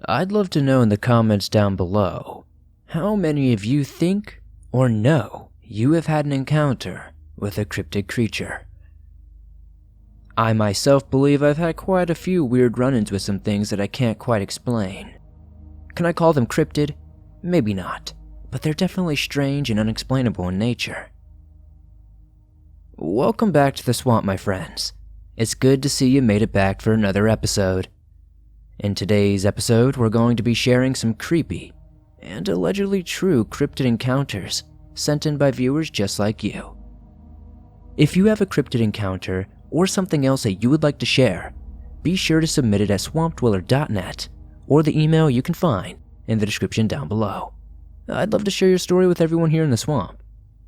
I'd love to know in the comments down below, how many of you think or know you have had an encounter with a cryptid creature? I myself believe I've had quite a few weird run-ins with some things that I can't quite explain. Can I call them cryptid? Maybe not, but they're definitely strange and unexplainable in nature. Welcome back to the swamp, my friends. It's good to see you made it back for another episode. In today's episode, we're going to be sharing some creepy and allegedly true cryptid encounters sent in by viewers just like you. If you have a cryptid encounter or something else that you would like to share, be sure to submit it at swampdweller.net or the email you can find in the description down below. I'd love to share your story with everyone here in the swamp.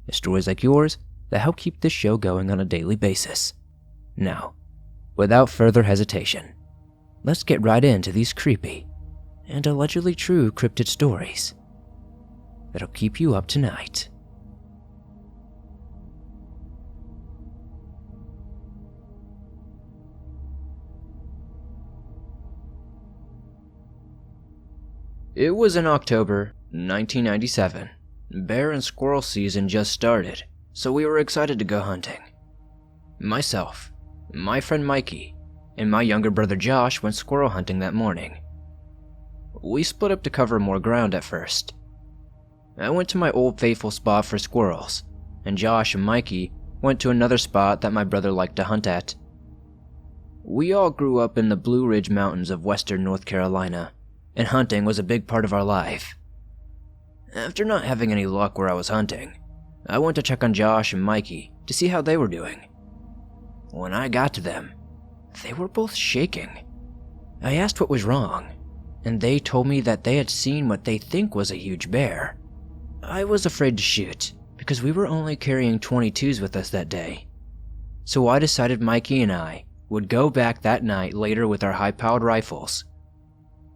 It's stories like yours that help keep this show going on a daily basis. Now, without further hesitation, let's get right into these creepy and allegedly true cryptid stories that'll keep you up tonight. It was in October 1997. Bear and squirrel season just started, so we were excited to go hunting. Myself, my friend Mikey, and my younger brother Josh went squirrel hunting that morning. We split up to cover more ground at first. I went to my old faithful spot for squirrels, and Josh and Mikey went to another spot that my brother liked to hunt at. We all grew up in the Blue Ridge Mountains of western North Carolina, and hunting was a big part of our life. After not having any luck where I was hunting, I went to check on Josh and Mikey to see how they were doing. When I got to them, they were both shaking. I asked what was wrong, and they told me that they had seen what they think was a huge bear. I was afraid to shoot because we were only carrying .22s with us that day. So I decided Mikey and I would go back that night later with our high-powered rifles.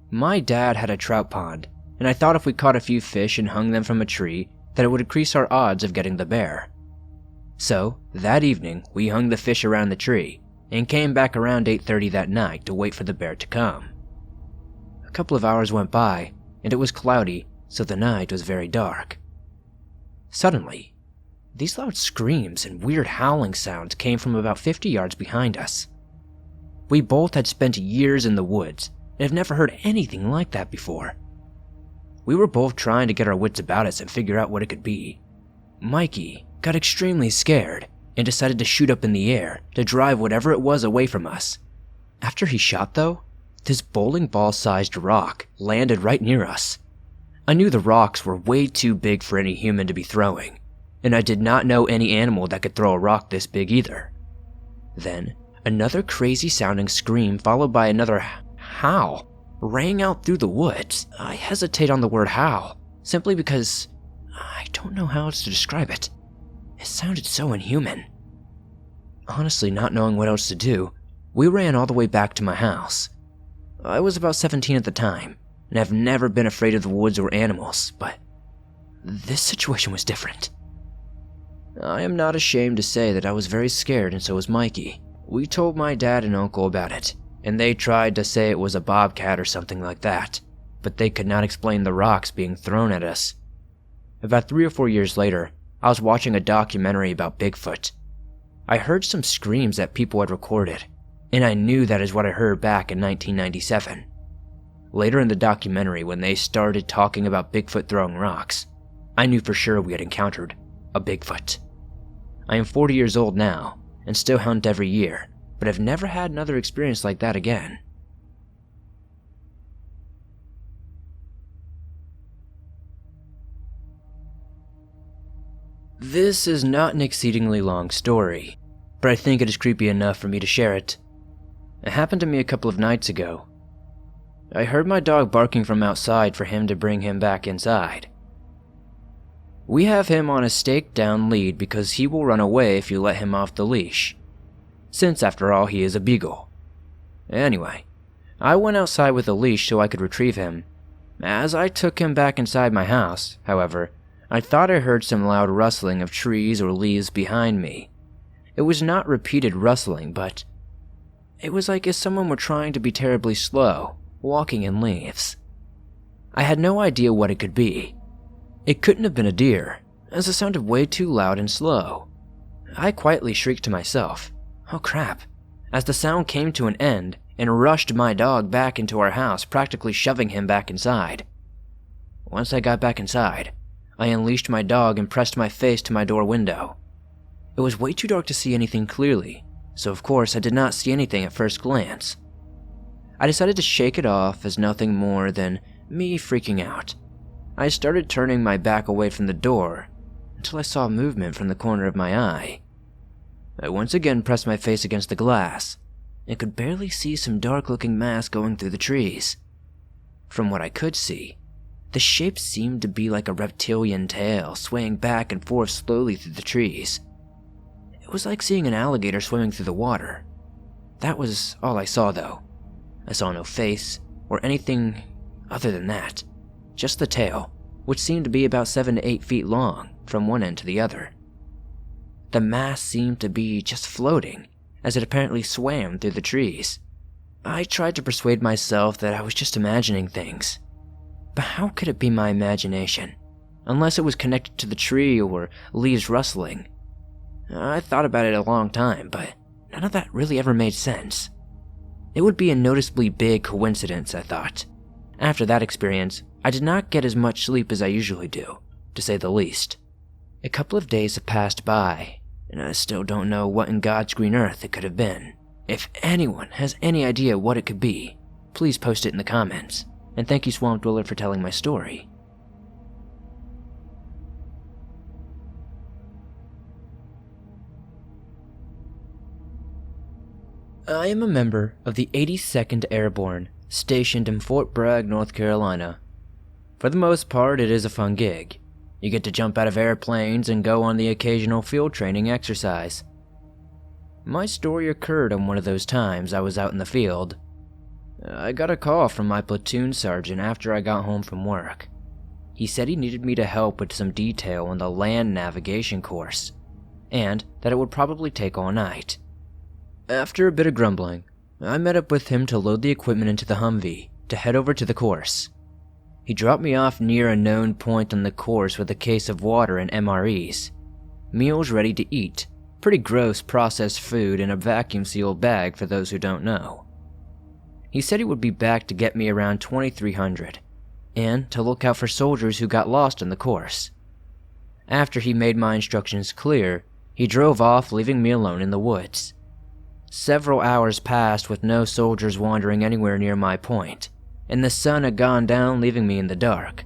My dad had a trout pond, and I thought if we caught a few fish and hung them from a tree, that it would increase our odds of getting the bear. So, that evening, we hung the fish around the tree, and came back around 8:30 that night to wait for the bear to come. A couple of hours went by, and it was cloudy, so the night was very dark. Suddenly, these loud screams and weird howling sounds came from about 50 yards behind us. We both had spent years in the woods, and have never heard anything like that before. We were both trying to get our wits about us and figure out what it could be. Mikey got extremely scared and decided to shoot up in the air to drive whatever it was away from us. After he shot though, this bowling ball-sized rock landed right near us. I knew the rocks were way too big for any human to be throwing, and I did not know any animal that could throw a rock this big either. Then, another crazy sounding scream followed by another howl rang out through the woods. I hesitate on the word howl, simply because I don't know how else to describe it. It sounded so inhuman. Honestly, not knowing what else to do, we ran all the way back to my house. I was about 17 at the time, and I've never been afraid of the woods or animals, but this situation was different. I am not ashamed to say that I was very scared, and so was Mikey. We told my dad and uncle about it, and they tried to say it was a bobcat or something like that, but they could not explain the rocks being thrown at us. About 3 or 4 years later, I was watching a documentary about Bigfoot. I heard some screams that people had recorded, and I knew that is what I heard back in 1997. Later in the documentary, when they started talking about Bigfoot throwing rocks, I knew for sure we had encountered a Bigfoot. I am 40 years old now, and still hunt every year, but I've never had another experience like that again. This is not an exceedingly long story, but I think it is creepy enough for me to share it. It happened to me a couple of nights ago. I heard my dog barking from outside for him to bring him back inside. We have him on a staked down lead because he will run away if you let him off the leash, since after all he is a beagle. Anyway, I went outside with a leash so I could retrieve him. As I took him back inside my house, however, I thought I heard some loud rustling of trees or leaves behind me. It was not repeated rustling, but it was like if someone were trying to be terribly slow, walking in leaves. I had no idea what it could be. It couldn't have been a deer, as it sounded way too loud and slow. I quietly shrieked to myself, "Oh crap," as the sound came to an end and rushed my dog back into our house, practically shoving him back inside. Once I got back inside, I unleashed my dog and pressed my face to my door window. It was way too dark to see anything clearly, so of course I did not see anything at first glance. I decided to shake it off as nothing more than me freaking out. I started turning my back away from the door until I saw movement from the corner of my eye. I once again pressed my face against the glass and could barely see some dark-looking mass going through the trees. From what I could see, the shape seemed to be like a reptilian tail swaying back and forth slowly through the trees. It was like seeing an alligator swimming through the water. That was all I saw though. I saw no face or anything other than that, just the tail, which seemed to be about 7 to 8 feet long from one end to the other. The mass seemed to be just floating, as it apparently swam through the trees. I tried to persuade myself that I was just imagining things. But how could it be my imagination, unless it was connected to the tree or leaves rustling? I thought about it a long time, but none of that really ever made sense. It would be a noticeably big coincidence, I thought. After that experience, I did not get as much sleep as I usually do, to say the least. A couple of days have passed by, and I still don't know what in God's green earth it could have been. If anyone has any idea what it could be, please post it in the comments. And thank you, Swamp Dweller, for telling my story. I am a member of the 82nd Airborne, stationed in Fort Bragg, North Carolina. For the most part, it is a fun gig. You get to jump out of airplanes and go on the occasional field training exercise. My story occurred on one of those times I was out in the field. I got a call from my platoon sergeant after I got home from work. He said he needed me to help with some detail on the land navigation course, and that it would probably take all night. After a bit of grumbling, I met up with him to load the equipment into the Humvee to head over to the course. He dropped me off near a known point on the course with a case of water and MREs, meals ready to eat, pretty gross processed food in a vacuum-sealed bag for those who don't know. He said he would be back to get me around 2300, and to look out for soldiers who got lost on the course. After he made my instructions clear, he drove off, leaving me alone in the woods. Several hours passed with no soldiers wandering anywhere near my point, and the sun had gone down, leaving me in the dark.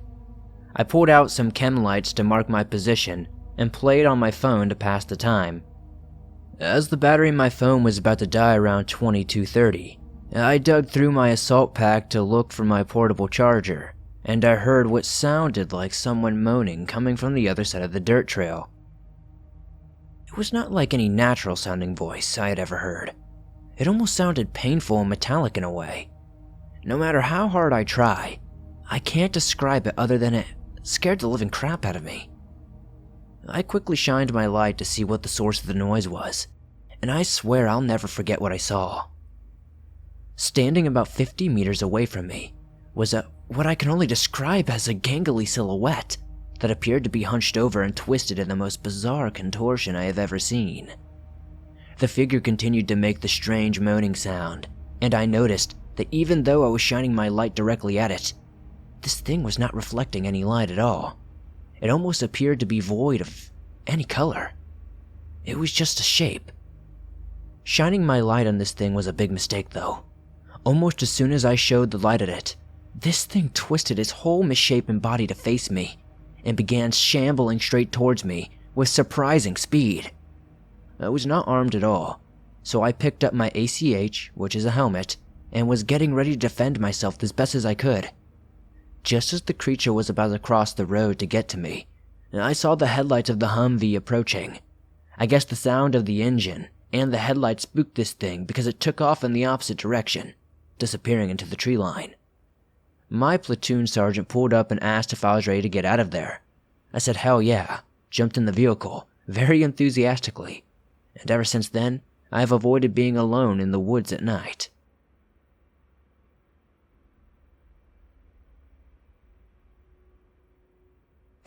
I pulled out some chem lights to mark my position and played on my phone to pass the time. As the battery in my phone was about to die around 22:30, I dug through my assault pack to look for my portable charger, and I heard what sounded like someone moaning coming from the other side of the dirt trail. It was not like any natural sounding voice I had ever heard. It almost sounded painful and metallic in a way. No matter how hard I try, I can't describe it other than it scared the living crap out of me. I quickly shined my light to see what the source of the noise was, and I swear I'll never forget what I saw. Standing about 50 meters away from me was what I can only describe as a gangly silhouette that appeared to be hunched over and twisted in the most bizarre contortion I have ever seen. The figure continued to make the strange moaning sound, and I noticed that even though I was shining my light directly at it, this thing was not reflecting any light at all. It almost appeared to be void of any color. It was just a shape. Shining my light on this thing was a big mistake though. Almost as soon as I showed the light at it, this thing twisted its whole misshapen body to face me and began shambling straight towards me with surprising speed. I was not armed at all, so I picked up my ACH, which is a helmet, and was getting ready to defend myself as best as I could. Just as the creature was about to cross the road to get to me, I saw the headlights of the Humvee approaching. I guess the sound of the engine and the headlights spooked this thing because it took off in the opposite direction, disappearing into the tree line. My platoon sergeant pulled up and asked if I was ready to get out of there. I said hell yeah, jumped in the vehicle, very enthusiastically, and ever since then, I have avoided being alone in the woods at night.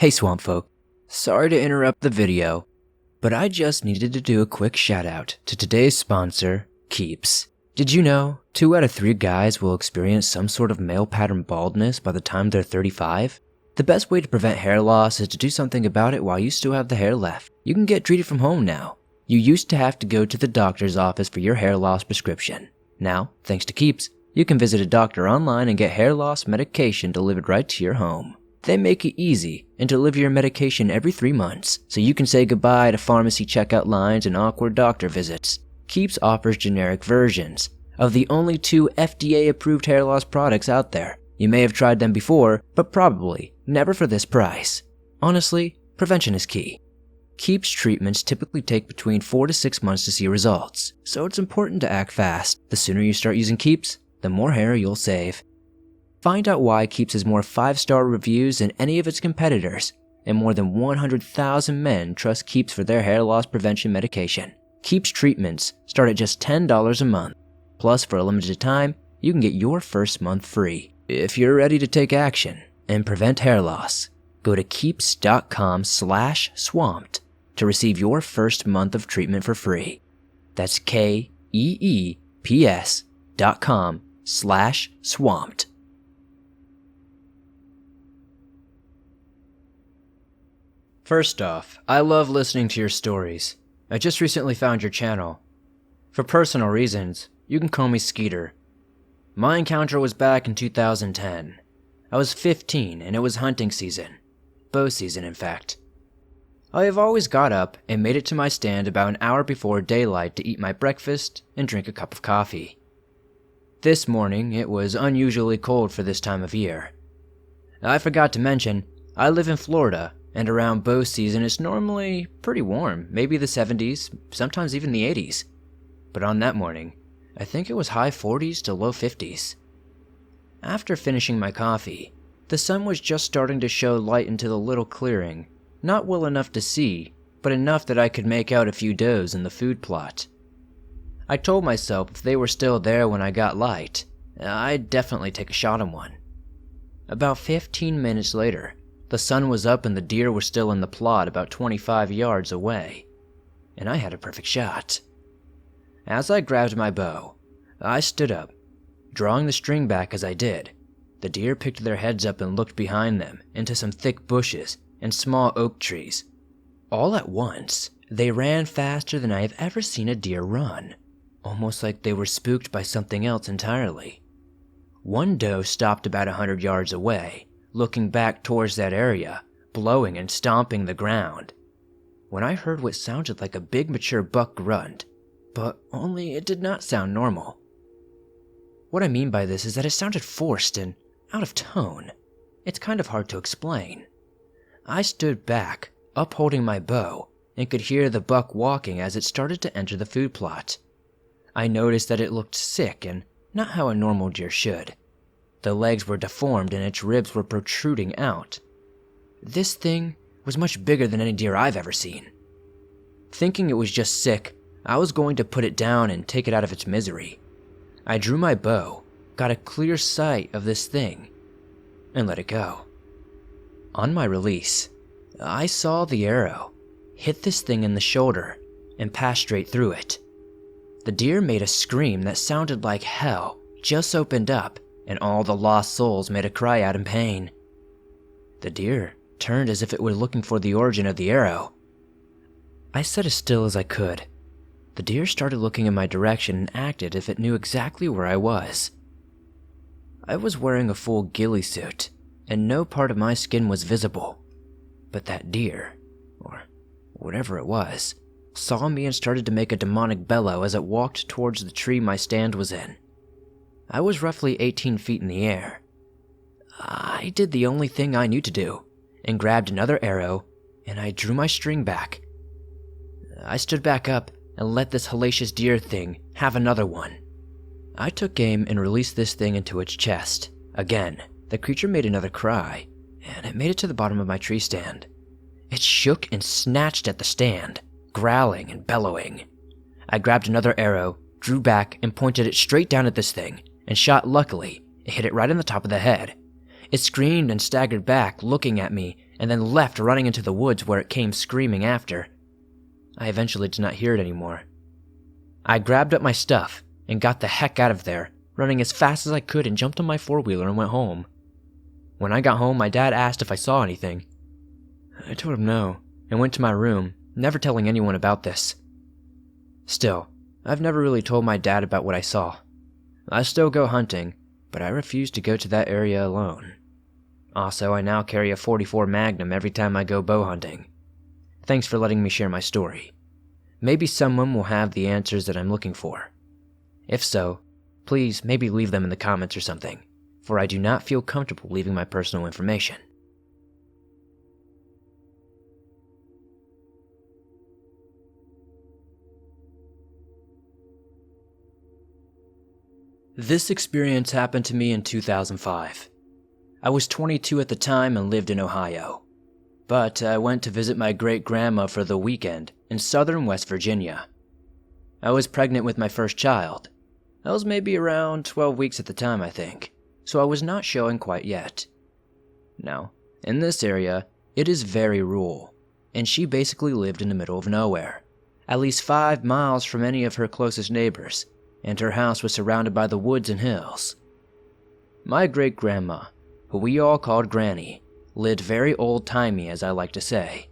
Hey Swamp Folk, sorry to interrupt the video, but I just needed to do a quick shout out to today's sponsor, Keeps. Did you know 2 out of 3 guys will experience some sort of male pattern baldness by the time they're 35? The best way to prevent hair loss is to do something about it while you still have the hair left. You can get treated from home now. You used to have to go to the doctor's office for your hair loss prescription. Now, thanks to Keeps, you can visit a doctor online and get hair loss medication delivered right to your home. They make it easy and deliver your medication every 3 months, so you can say goodbye to pharmacy checkout lines and awkward doctor visits. Keeps offers generic versions of the only 2 FDA-approved hair loss products out there. You may have tried them before, but probably never for this price. Honestly, prevention is key. Keeps treatments typically take between 4 to 6 months to see results, so it's important to act fast. The sooner you start using Keeps, the more hair you'll save. Find out why Keeps has more 5-star reviews than any of its competitors, and more than 100,000 men trust Keeps for their hair loss prevention medication. Keeps treatments start at just $10 a month. Plus, for a limited time, you can get your first month free. If you're ready to take action and prevent hair loss, go to keeps.com/swamped to receive your first month of treatment for free. That's KEEPS.com/swamped. First off, I love listening to your stories. I just recently found your channel. For personal reasons, you can call me Skeeter. My encounter was back in 2010. I was 15 and it was hunting season. Bow season, in fact. I have always got up and made it to my stand about an hour before daylight to eat my breakfast and drink a cup of coffee. This morning, it was unusually cold for this time of year. I forgot to mention, I live in Florida, and around bow season it's normally pretty warm, maybe the 70s, sometimes even the 80s. But on that morning, I think it was high 40s to low 50s. After finishing my coffee, the sun was just starting to show light into the little clearing, not well enough to see, but enough that I could make out a few does in the food plot. I told myself if they were still there when I got light, I'd definitely take a shot on one. About 15 minutes later, the sun was up and the deer were still in the plot about 25 yards away, and I had a perfect shot. As I grabbed my bow, I stood up, drawing the string back as I did. The deer picked their heads up and looked behind them into some thick bushes and small oak trees. All at once, they ran faster than I have ever seen a deer run, almost like they were spooked by something else entirely. One doe stopped about 100 yards away, looking back towards that area, blowing and stomping the ground. When I heard what sounded like a big mature buck grunt, but only it did not sound normal. What I mean by this is that it sounded forced and out of tone. It's kind of hard to explain. I stood back, upholding my bow, and could hear the buck walking as it started to enter the food plot. I noticed that it looked sick and not how a normal deer should. The legs were deformed and its ribs were protruding out. This thing was much bigger than any deer I've ever seen. Thinking it was just sick, I was going to put it down and take it out of its misery. I drew my bow, got a clear sight of this thing, and let it go. On my release, I saw the arrow hit this thing in the shoulder and pass straight through it. The deer made a scream that sounded like hell just opened up, and all the lost souls made a cry out in pain. The deer turned as if it were looking for the origin of the arrow. I sat as still as I could. The deer started looking in my direction and acted as if it knew exactly where I was. I was wearing a full ghillie suit, and no part of my skin was visible. But that deer, or whatever it was, saw me and started to make a demonic bellow as it walked towards the tree my stand was in. I was roughly 18 feet in the air. I did the only thing I knew to do, and grabbed another arrow, and I drew my string back. I stood back up and let this hellacious deer thing have another one. I took aim and released this thing into its chest. Again, the creature made another cry, and it made it to the bottom of my tree stand. It shook and snatched at the stand, growling and bellowing. I grabbed another arrow, drew back, and pointed it straight down at this thing, and shot. Luckily, it hit it right on the top of the head. It screamed and staggered back, looking at me and then left running into the woods where it came screaming after. I eventually did not hear it anymore. I grabbed up my stuff and got the heck out of there, running as fast as I could and jumped on my four-wheeler and went home. When I got home, my dad asked if I saw anything. I told him no, and went to my room, never telling anyone about this. Still, I've never really told my dad about what I saw. I still go hunting, but I refuse to go to that area alone. Also, I now carry a .44 Magnum every time I go bow hunting. Thanks for letting me share my story. Maybe someone will have the answers that I'm looking for. If so, please maybe leave them in the comments or something, for I do not feel comfortable leaving my personal information. This experience happened to me in 2005. I was 22 at the time and lived in Ohio. But I went to visit my great-grandma for the weekend in southern West Virginia. I was pregnant with my first child. I was maybe around 12 weeks at the time, I think, so I was not showing quite yet. Now, in this area, it is very rural, and she basically lived in the middle of nowhere, at least 5 miles from any of her closest neighbors, and her house was surrounded by the woods and hills. My great-grandma, who we all called Granny, lived very old-timey, as I like to say.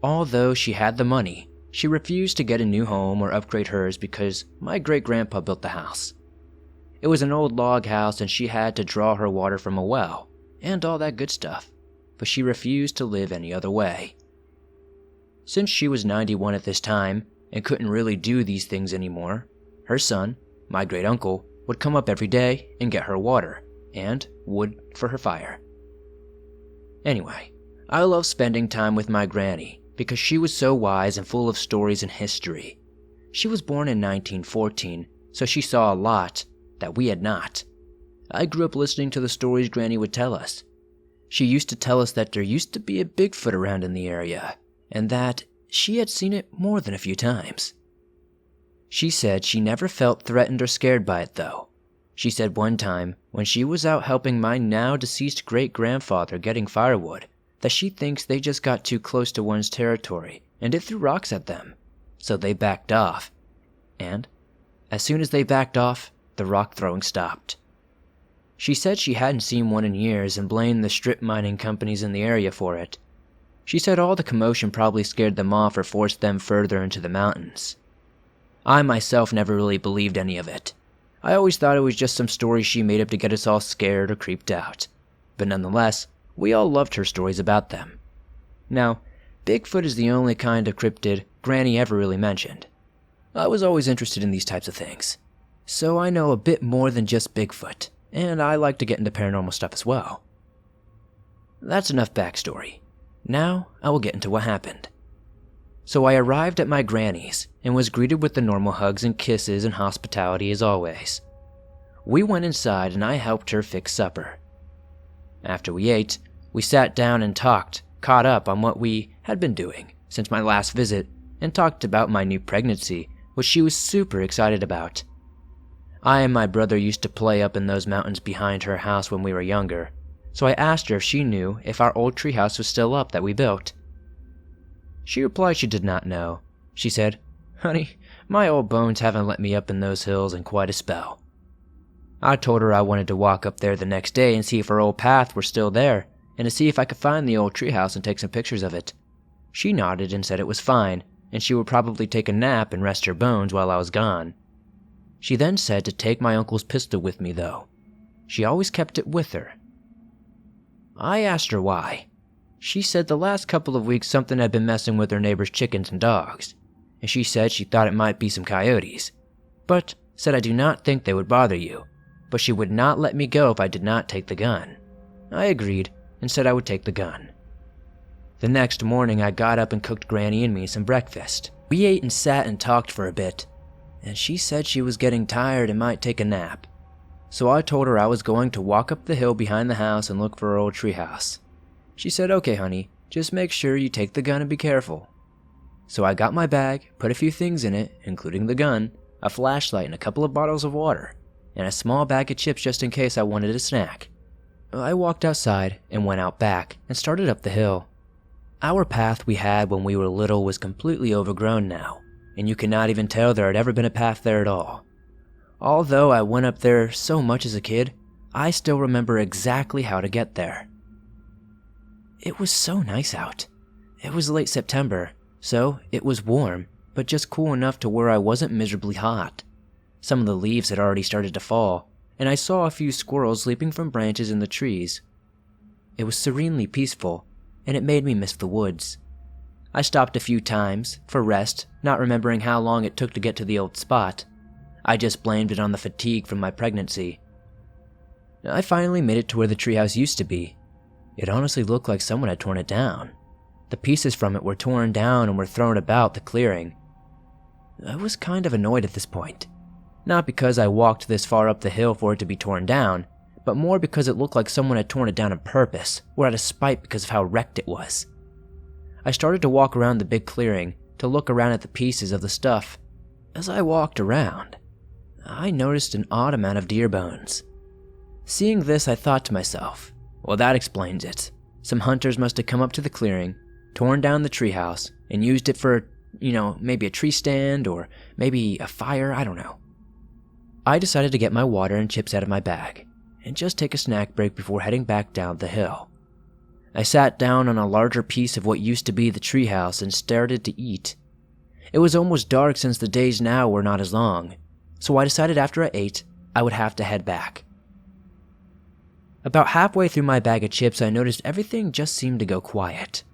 Although she had the money, she refused to get a new home or upgrade hers because my great-grandpa built the house. It was an old log house and she had to draw her water from a well, and all that good stuff, but she refused to live any other way. Since she was 91 at this time and couldn't really do these things anymore, her son, my great-uncle, would come up every day and get her water and wood for her fire. Anyway, I love spending time with my granny because she was so wise and full of stories and history. She was born in 1914, so she saw a lot that we had not. I grew up listening to the stories Granny would tell us. She used to tell us that there used to be a Bigfoot around in the area, and that she had seen it more than a few times. She said she never felt threatened or scared by it though. She said one time, when she was out helping my now deceased great-grandfather getting firewood, that she thinks they just got too close to one's territory and it threw rocks at them, so they backed off. And as soon as they backed off, the rock throwing stopped. She said she hadn't seen one in years and blamed the strip mining companies in the area for it. She said all the commotion probably scared them off or forced them further into the mountains. I myself never really believed any of it. I always thought it was just some story she made up to get us all scared or creeped out. But nonetheless, we all loved her stories about them. Now, Bigfoot is the only kind of cryptid Granny ever really mentioned. I was always interested in these types of things, so I know a bit more than just Bigfoot, and I like to get into paranormal stuff as well. That's enough backstory. Now, I will get into what happened. So I arrived at my granny's and was greeted with the normal hugs and kisses and hospitality as always. We went inside and I helped her fix supper. After we ate, we sat down and talked, caught up on what we had been doing since my last visit, and talked about my new pregnancy, which she was super excited about. I and my brother used to play up in those mountains behind her house when we were younger, so I asked her if she knew if our old treehouse was still up that we built. She replied she did not know. She said, "Honey, my old bones haven't let me up in those hills in quite a spell." I told her I wanted to walk up there the next day and see if our old path were still there, and to see if I could find the old treehouse and take some pictures of it. She nodded and said it was fine, and she would probably take a nap and rest her bones while I was gone. She then said to take my uncle's pistol with me though. She always kept it with her. I asked her why. She said the last couple of weeks something had been messing with her neighbor's chickens and dogs, and she said she thought it might be some coyotes, but said I do not think they would bother you, but she would not let me go if I did not take the gun. I agreed and said I would take the gun. The next morning I got up and cooked Granny and me some breakfast. We ate and sat and talked for a bit, and she said she was getting tired and might take a nap. So I told her I was going to walk up the hill behind the house and look for our old treehouse. She said, "Okay, honey, just make sure you take the gun and be careful." So I got my bag, put a few things in it, including the gun, a flashlight and a couple of bottles of water, and a small bag of chips just in case I wanted a snack. I walked outside and went out back and started up the hill. Our path we had when we were little was completely overgrown now, and you could not even tell there had ever been a path there at all. Although I went up there so much as a kid, I still remember exactly how to get there. It was so nice out. It was late September, so it was warm, but just cool enough to where I wasn't miserably hot. Some of the leaves had already started to fall, and I saw a few squirrels leaping from branches in the trees. It was serenely peaceful, and it made me miss the woods. I stopped a few times, for rest, not remembering how long it took to get to the old spot. I just blamed it on the fatigue from my pregnancy. I finally made it to where the treehouse used to be. It honestly looked like someone had torn it down. The pieces from it were torn down and were thrown about the clearing. I was kind of annoyed at this point. Not because I walked this far up the hill for it to be torn down, but more because it looked like someone had torn it down on purpose, or out of spite because of how wrecked it was. I started to walk around the big clearing to look around at the pieces of the stuff. As I walked around, I noticed an odd amount of deer bones. Seeing this, I thought to myself, well, that explains it. Some hunters must have come up to the clearing, torn down the treehouse, and used it for, maybe a tree stand or maybe a fire, I don't know. I decided to get my water and chips out of my bag and just take a snack break before heading back down the hill. I sat down on a larger piece of what used to be the treehouse and started to eat. It was almost dark since the days now were not as long, so I decided after I ate, I would have to head back. About halfway through my bag of chips, I noticed everything just seemed to go quiet.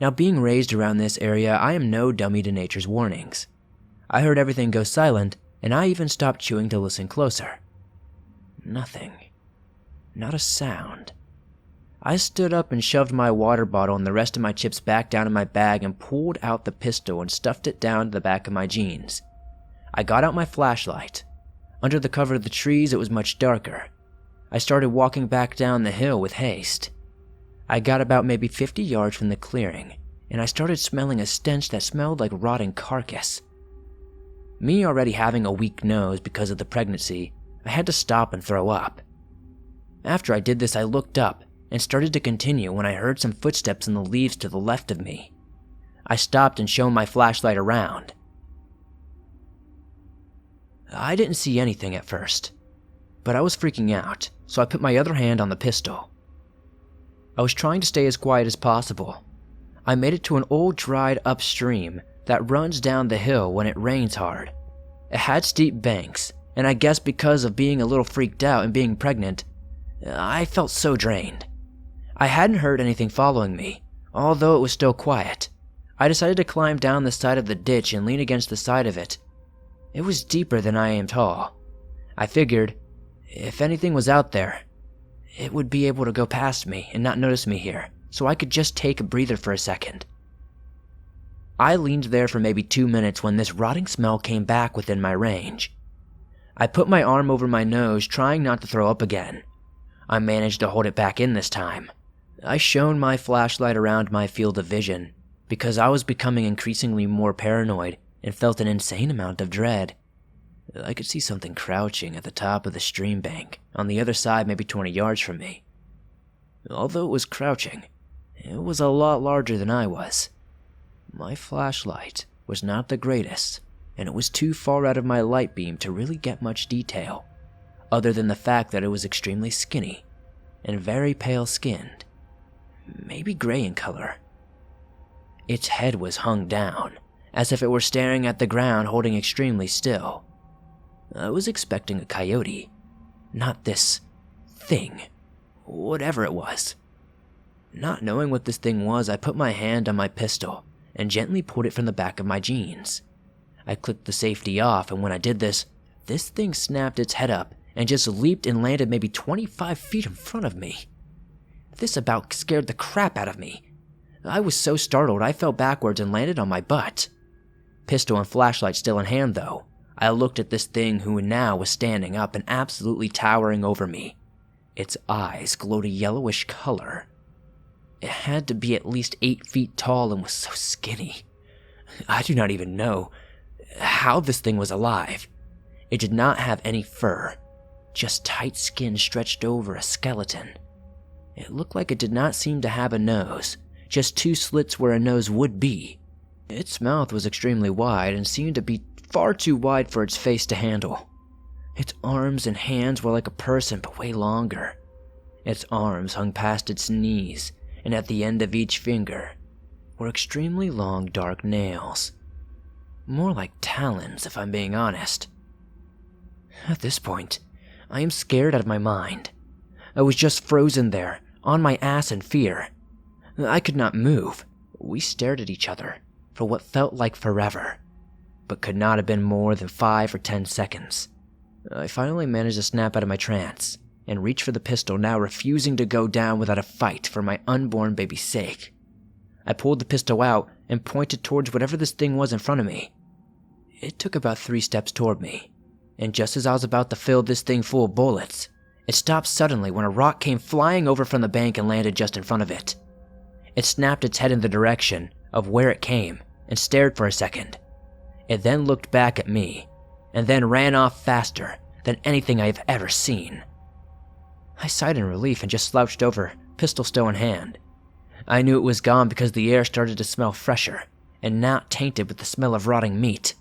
Now, being raised around this area, I am no dummy to nature's warnings. I heard everything go silent, and I even stopped chewing to listen closer. Nothing. Not a sound. I stood up and shoved my water bottle and the rest of my chips back down in my bag and pulled out the pistol and stuffed it down to the back of my jeans. I got out my flashlight. Under the cover of the trees, it was much darker. I started walking back down the hill with haste. I got about maybe 50 yards from the clearing, and I started smelling a stench that smelled like rotting carcass. Me already having a weak nose because of the pregnancy, I had to stop and throw up. After I did this, I looked up and started to continue when I heard some footsteps in the leaves to the left of me. I stopped and shone my flashlight around. I didn't see anything at first, but I was freaking out, so I put my other hand on the pistol. I was trying to stay as quiet as possible. I made it to an old dried up stream that runs down the hill when it rains hard. It had steep banks, and I guess because of being a little freaked out and being pregnant, I felt so drained. I hadn't heard anything following me, although it was still quiet. I decided to climb down the side of the ditch and lean against the side of it. It was deeper than I am tall. I figured, if anything was out there, it would be able to go past me and not notice me here, so I could just take a breather for a second. I leaned there for maybe 2 minutes when this rotting smell came back within my range. I put my arm over my nose, trying not to throw up again. I managed to hold it back in this time. I shone my flashlight around my field of vision because I was becoming increasingly more paranoid and felt an insane amount of dread. I could see something crouching at the top of the stream bank, on the other side maybe 20 yards from me. Although it was crouching, it was a lot larger than I was. My flashlight was not the greatest, and it was too far out of my light beam to really get much detail, other than the fact that it was extremely skinny and very pale-skinned, maybe gray in color. Its head was hung down, as if it were staring at the ground holding extremely still. I was expecting a coyote, not this thing, whatever it was. Not knowing what this thing was, I put my hand on my pistol and gently pulled it from the back of my jeans. I clicked the safety off, and when I did this thing snapped its head up and just leaped and landed maybe 25 feet in front of me. This about scared the crap out of me. I was so startled I fell backwards and landed on my butt. Pistol and flashlight still in hand though, I looked at this thing who now was standing up and absolutely towering over me. Its eyes glowed a yellowish color. It had to be at least 8 feet tall and was so skinny. I do not even know how this thing was alive. It did not have any fur, just tight skin stretched over a skeleton. It looked like it did not seem to have a nose, just 2 slits where a nose would be. Its mouth was extremely wide and seemed to be far too wide for its face to handle. Its arms and hands were like a person but way longer. Its arms hung past its knees, and at the end of each finger were extremely long dark nails. More like talons, if I'm being honest. At this point, I am scared out of my mind. I was just frozen there, on my ass in fear. I could not move. We stared at each other for what felt like forever, but could not have been more than 5 or 10 seconds. I finally managed to snap out of my trance and reach for the pistol, now refusing to go down without a fight for my unborn baby's sake. I pulled the pistol out and pointed towards whatever this thing was in front of me. It took about 3 steps toward me, and just as I was about to fill this thing full of bullets, it stopped suddenly when a rock came flying over from the bank and landed just in front of it. It snapped its head in the direction of where it came and stared for a second. It then looked back at me, and then ran off faster than anything I have ever seen. I sighed in relief and just slouched over, pistol still in hand. I knew it was gone because the air started to smell fresher and not tainted with the smell of rotting meat.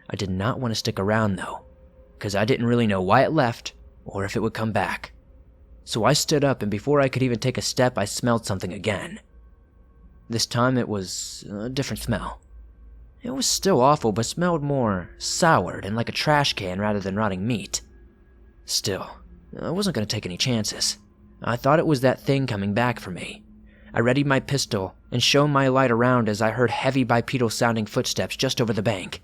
I did not want to stick around though, because I didn't really know why it left or if it would come back. So I stood up, and before I could even take a step, I smelled something again. This time it was a different smell. It was still awful, but smelled more soured and like a trash can rather than rotting meat. Still, I wasn't going to take any chances. I thought it was that thing coming back for me. I readied my pistol and shone my light around as I heard heavy bipedal sounding footsteps just over the bank.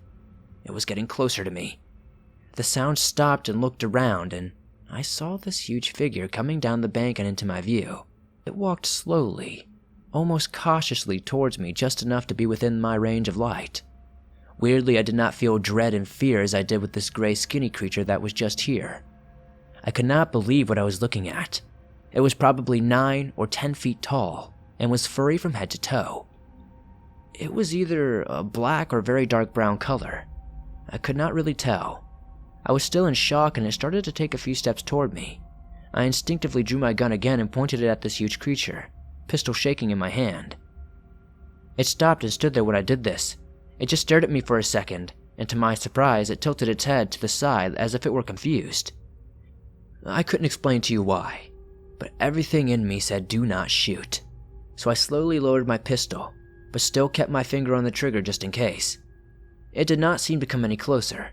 It was getting closer to me. The sound stopped and looked around, and I saw this huge figure coming down the bank and into my view. It walked slowly, almost cautiously towards me, just enough to be within my range of light. Weirdly, I did not feel dread and fear as I did with this gray skinny creature that was just here. I could not believe what I was looking at. It was probably 9 or 10 feet tall and was furry from head to toe. It was either a black or very dark brown color. I could not really tell. I was still in shock, and it started to take a few steps toward me. I instinctively drew my gun again and pointed it at this huge creature, pistol shaking in my hand. It stopped and stood there when I did this. It just stared at me for a second, and to my surprise, it tilted its head to the side as if it were confused. I couldn't explain to you why, but everything in me said do not shoot. So I slowly lowered my pistol, but still kept my finger on the trigger just in case. It did not seem to come any closer.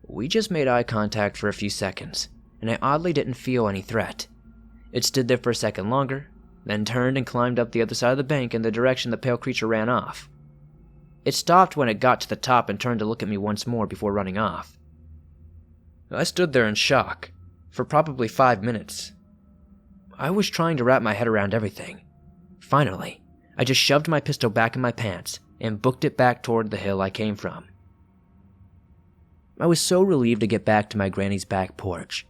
We just made eye contact for a few seconds, and I oddly didn't feel any threat. It stood there for a second longer, then turned and climbed up the other side of the bank in the direction the pale creature ran off. It stopped when it got to the top and turned to look at me once more before running off. I stood there in shock for probably 5 minutes. I was trying to wrap my head around everything. Finally, I just shoved my pistol back in my pants and booked it back toward the hill I came from. I was so relieved to get back to my granny's back porch.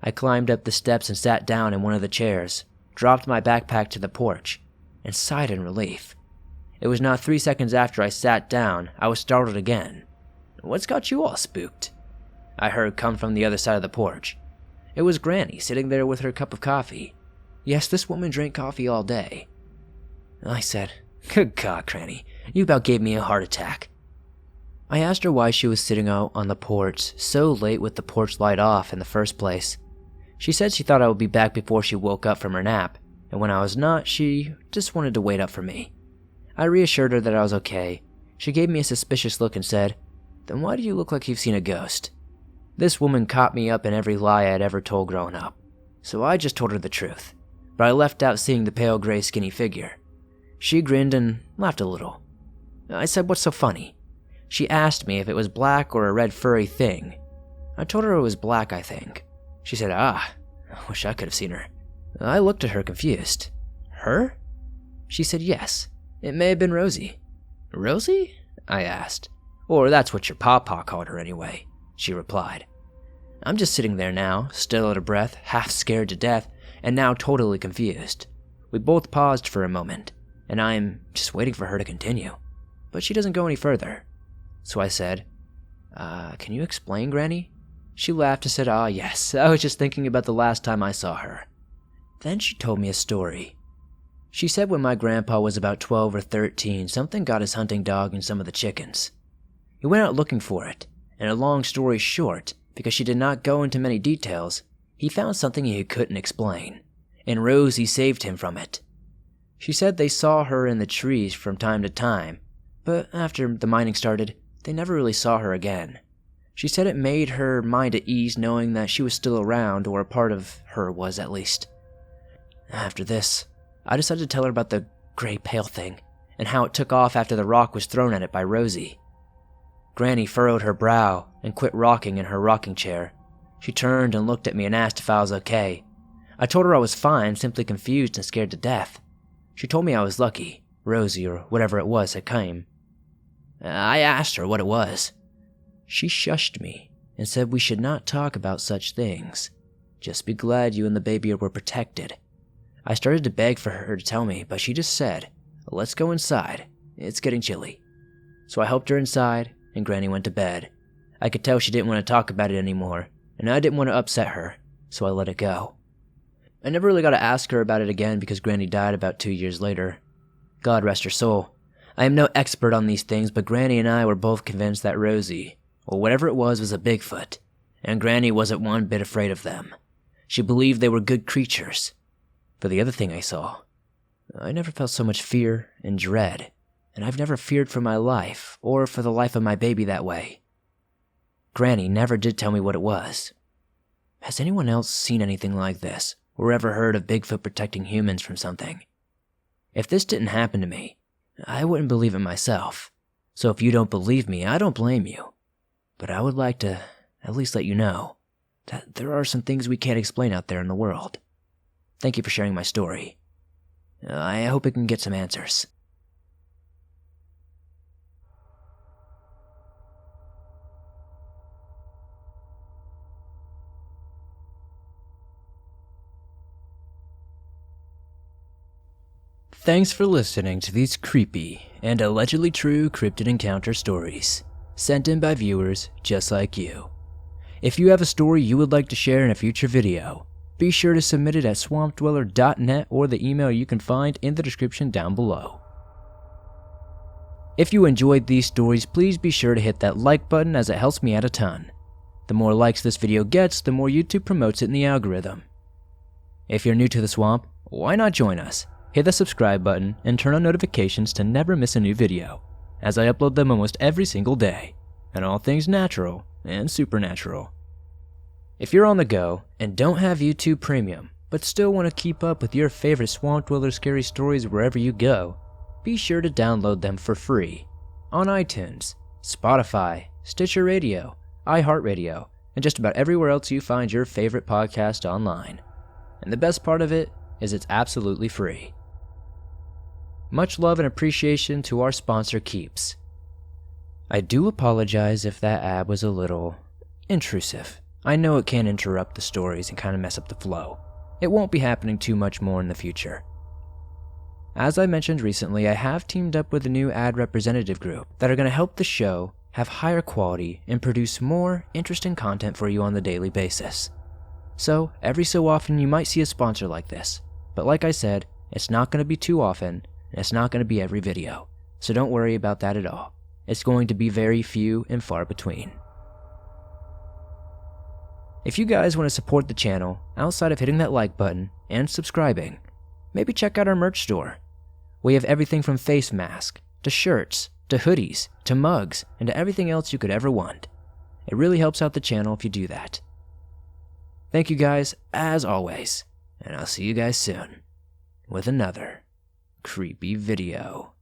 I climbed up the steps and sat down in one of the chairs, dropped my backpack to the porch, and sighed in relief. It was not 3 seconds after I sat down, I was startled again. "What's got you all spooked?" I heard come from the other side of the porch. It was Granny sitting there with her cup of coffee. Yes, this woman drank coffee all day. I said, "Good God, Granny, you about gave me a heart attack." I asked her why she was sitting out on the porch so late with the porch light off in the first place. She said she thought I would be back before she woke up from her nap, and when I was not, she just wanted to wait up for me. I reassured her that I was okay. She gave me a suspicious look and said, "Then why do you look like you've seen a ghost?" This woman caught me up in every lie I had ever told growing up, so I just told her the truth, but I left out seeing the pale gray skinny figure. She grinned and laughed a little. I said, "What's so funny?" She asked me if it was black or a red furry thing. I told her it was black, I think. She said, I wish I could have seen her." I looked at her confused. "Her?" She said yes. It may have been Rosie. "Rosie?" I asked. "Or that's what your pawpaw called her anyway," she replied. I'm just sitting there now, still out of breath, half scared to death, and now totally confused. We both paused for a moment, and I'm just waiting for her to continue. But she doesn't go any further. So I said, "Can you explain, Granny?" She laughed and said, "Yes, I was just thinking about the last time I saw her." Then she told me a story. She said when my grandpa was about 12 or 13, something got his hunting dog and some of the chickens. He went out looking for it, and a long story short, because she did not go into many details, he found something he couldn't explain, and Rosie saved him from it. She said they saw her in the trees from time to time, but after the mining started, they never really saw her again. She said it made her mind at ease knowing that she was still around, or a part of her was at least. After this, I decided to tell her about the gray pale thing, and how it took off after the rock was thrown at it by Rosie. Granny furrowed her brow and quit rocking in her rocking chair. She turned and looked at me and asked if I was okay. I told her I was fine, simply confused and scared to death. She told me I was lucky, Rosie or whatever it was had came. I asked her what it was. She shushed me and said we should not talk about such things. Just be glad you and the baby were protected. I started to beg for her to tell me, but she just said, "Let's go inside. It's getting chilly." So I helped her inside, and Granny went to bed. I could tell she didn't want to talk about it anymore, and I didn't want to upset her, so I let it go. I never really got to ask her about it again because Granny died about 2 years later. God rest her soul. I am no expert on these things, but Granny and I were both convinced that Rosie, or whatever it was a Bigfoot, and Granny wasn't one bit afraid of them. She believed they were good creatures. For the other thing I saw, I never felt so much fear and dread, and I've never feared for my life, or for the life of my baby that way. Granny never did tell me what it was. Has anyone else seen anything like this, or ever heard of Bigfoot protecting humans from something? If this didn't happen to me, I wouldn't believe it myself. So if you don't believe me, I don't blame you. But I would like to at least let you know that there are some things we can't explain out there in the world. Thank you for sharing my story. I hope it can get some answers. Thanks for listening to these creepy and allegedly true cryptid encounter stories, sent in by viewers just like you. If you have a story you would like to share in a future video, be sure to submit it at swampdweller.net or the email you can find in the description down below. If you enjoyed these stories, please be sure to hit that like button as it helps me out a ton. The more likes this video gets, the more YouTube promotes it in the algorithm. If you're new to the swamp, why not join us? Hit the subscribe button and turn on notifications to never miss a new video, as I upload them almost every single day, and all things natural and supernatural. If you're on the go and don't have YouTube Premium, but still want to keep up with your favorite Swamp Dweller scary stories wherever you go, be sure to download them for free on iTunes, Spotify, Stitcher Radio, iHeartRadio, and just about everywhere else you find your favorite podcast online. And the best part of it is it's absolutely free. Much love and appreciation to our sponsor, Keeps. I do apologize if that ad was a little intrusive. I know it can interrupt the stories and kind of mess up the flow. It won't be happening too much more in the future. As I mentioned recently, I have teamed up with a new ad representative group that are going to help the show have higher quality and produce more interesting content for you on the daily basis. So, every so often you might see a sponsor like this. But like I said, it's not going to be too often, and it's not going to be every video. So don't worry about that at all. It's going to be very few and far between. If you guys want to support the channel, outside of hitting that like button and subscribing, maybe check out our merch store. We have everything from face masks, to shirts, to hoodies, to mugs, and to everything else you could ever want. It really helps out the channel if you do that. Thank you guys, as always, and I'll see you guys soon with another creepy video.